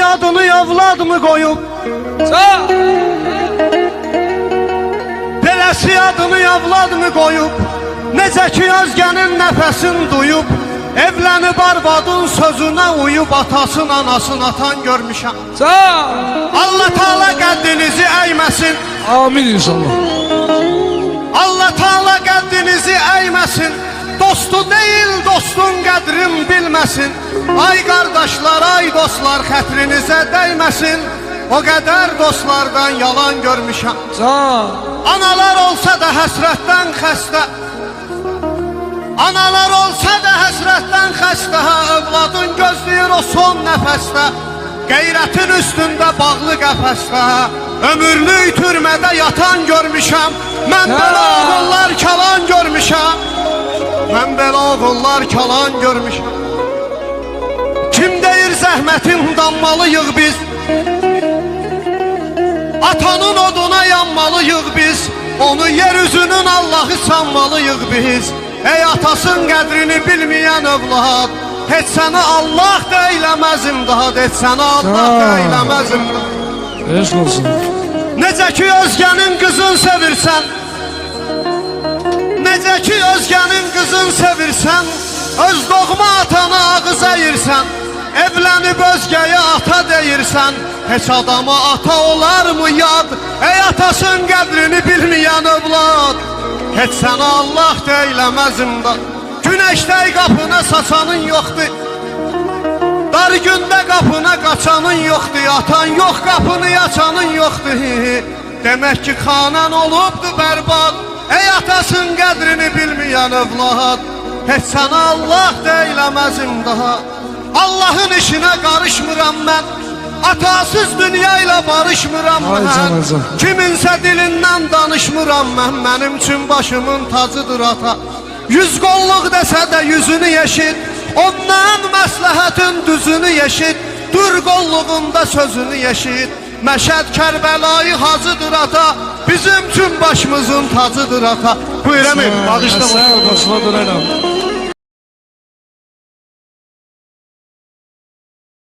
adını evladımı koyup, belesi adını evladımı koyup, necə ki özgenin nefesini duyup, evlenip arvadın sözüne uyup, atasın anasını atan görmüşəm. Allah Teala qəddinizi əyməsin. Amin inşallah. Allah Teala qəddinizi əyməsin. Dostu değil dostun qədrin bilməsin. Ay qardaşlar, ay dostlar, xətrinizə dəyməsin. O qədər dostlardan yalan görmüşəm. Analar olsa da həsrətdən xəstə, analar olsa da həsrətdən xəstə, övladın gözləyir o son nəfəsdə, qeyrətin üstündə bağlı qəfəsdə, ömürlük türmədə yatan görmüşəm. Mən belə oğullar kalan görmüşəm. Mən belə oğullar kalan görmüşəm. Kim deyir zəhmətin dammalıyıq biz, atanın oduna yanmalıyıq biz, onu yeryüzünün Allahı sanmalıyıq biz. Ey atasın qədrini bilməyən övlad, heç səni Allah da eyləməz imdad, heç səni Allah da eyləməz imdad. Eşq olsun. Necə ki özgənin qızın sevirsən, necə ki özgənin qızın sevirsən, öz doğma atana ağız əyirsən, evlənib özgəyə ata deyirsən, heç adama ata olar mı yad? Ey atasın qədrini bilməyən övlad, heç sənə Allah da eyləməz imdad. Günəşdə qapına saçanın yoxdur, dar gündə qapına qaçanın yoxdur, atan yox qapını açanın yoxdur. Demək ki xanən olubdur bərbad. Ey atasın qədrini bilməyən övlad, heç sənə Allah da eyləməz imdad. Allahın işinə qarışmıram mən, atasız dünya ilə barışmıram mən. Kiminsə dilindən danışmıram mən, mənim üçün başımın tacıdır ata. 100 qolluq desə də yüzünü yeşit, ondan məsləhətin düzünü yeşit, dur qolluğunda sözünü yeşit. Məşəd Kərbəlayı hacıdır ata, bizim üçün başımızın tacıdır ata. Buyur əmim, bağışla. Sağ ol, başına dönərəm.